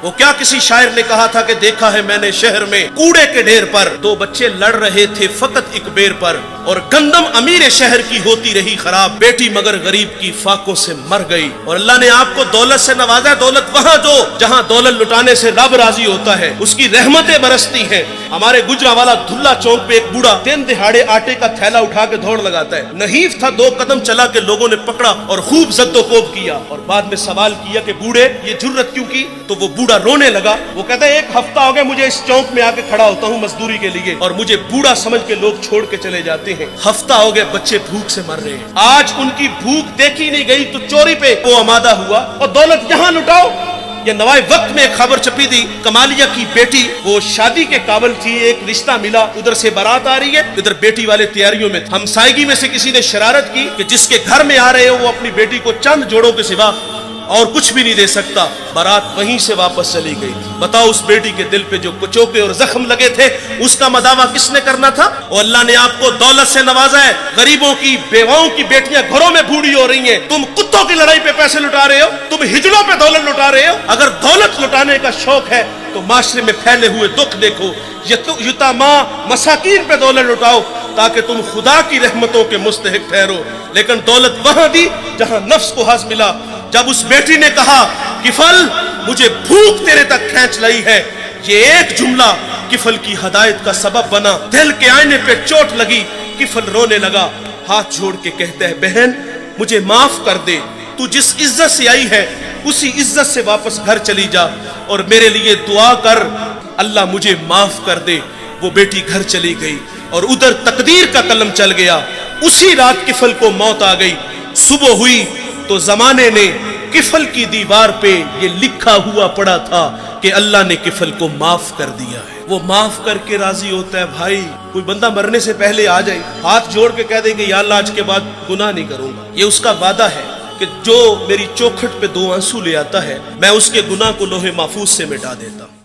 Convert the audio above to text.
وہ کیا کسی شاعر نے کہا تھا کہ دیکھا ہے میں نے شہر میں کوڑے کے ڈھیر پر دو بچے لڑ رہے تھے فقط ایک بیر پر، اور گندم امیر شہر کی ہوتی رہی خراب، بیٹی مگر غریب کی فاقوں سے مر گئی۔ اور اللہ نے آپ کو دولت سے نوازا، دولت وہاں دو جہاں دولت لٹانے سے رب راضی ہوتا ہے، اس کی رحمتیں برستی ہیں۔ ہمارے گجرانوالہ دھلا چوک پہ ایک بوڑھا دن دہاڑے آٹے کا تھیلا اٹھا کے دوڑ لگاتا ہے، نحیف تھا، 2 قدم چلا کے لوگوں نے پکڑا اور خوب زد و کوب کیا، اور بعد میں سوال کیا کہ بوڑھے یہ جرت کیوں کی؟ تو وہ بوڑھا رونے لگا، وہ کہتا ہے 1 ہفتہ ہو گیا مجھے اس چوک میں آ کے کھڑا ہوتا ہوں مزدوری کے لیے، اور مجھے بوڑھا سمجھ کے لوگ چھوڑ کے چلے جاتے ہیں، ہفتہ ہو گئے بچے بھوک سے مر رہے ہیں، آج ان کی بھوک دیکھی نہیں گئی تو چوری پہ وہ آمادہ ہوا، اور دولت یہاں لٹاؤ۔ یہ نوائے وقت میں ایک خبر چھپی تھی، کمالیہ کی بیٹی وہ شادی کے قابل تھی، ایک رشتہ ملا، ادھر سے بارات آ رہی ہے، ادھر بیٹی والے تیاریوں میں، ہمسائیگی میں سے کسی نے شرارت کی کہ جس کے گھر میں آ رہے ہو وہ اپنی بیٹی کو چند جوڑوں کے سوا اور کچھ بھی نہیں دے سکتا، بارات وہیں سے واپس چلی گئی تھی۔ بتاؤ اس بیٹی کے دل پہ جو کچوکے اور زخم لگے تھے اس کا مداوع کس نے کرنا تھا؟ اور اللہ نے آپ کو دولت سے نوازا ہے، غریبوں کی بیواؤں کی بیٹیاں گھروں میں بوڑھی ہو رہی ہیں، تم کتوں کی لڑائی پہ پیسے لٹا رہے ہو، تم ہجڑوں پہ دولت لٹا رہے ہو۔ اگر دولت لٹانے کا شوق ہے تو معاشرے میں پھیلے ہوئے دکھ دیکھو، یتاما مساکین پہ دولت لٹاؤ تاکہ تم خدا کی رحمتوں کے مستحق ٹھہرو، لیکن دولت وہاں دی جہاں نفس کو حظ ملا۔ جب اس بیٹی نے کہا کفل مجھے بھوک تیرے تک کھینچ لائی ہے، یہ ایک جملہ کفل کی ہدایت کا سبب بنا، دل کے آئینے پہ چوٹ لگی، کفل رونے لگا، ہاتھ جوڑ کے کہتا ہے بہن مجھے معاف کر دے، تو جس عزت سے آئی ہے اسی عزت سے واپس گھر چلی جا اور میرے لیے دعا کر اللہ مجھے معاف کر دے۔ وہ بیٹی گھر چلی گئی اور ادھر تقدیر کا قلم چل گیا، اسی رات کفل کو موت آ گئی۔ صبح ہوئی تو زمانے نے کفل کی دیوار پہ یہ لکھا ہوا پڑا تھا کہ اللہ نے کفل کو معاف کر دیا ہے۔ وہ معاف کر کے راضی ہوتا ہے۔ بھائی کوئی بندہ مرنے سے پہلے آ جائے ہاتھ جوڑ کے کہہ دے کہ یا اللہ آج کے بعد گناہ نہیں کروں گا، یہ اس کا وعدہ ہے کہ جو میری چوکھٹ پہ 2 آنسو لے آتا ہے میں اس کے گناہ کو لوح محفوظ سے مٹا دیتا ہوں۔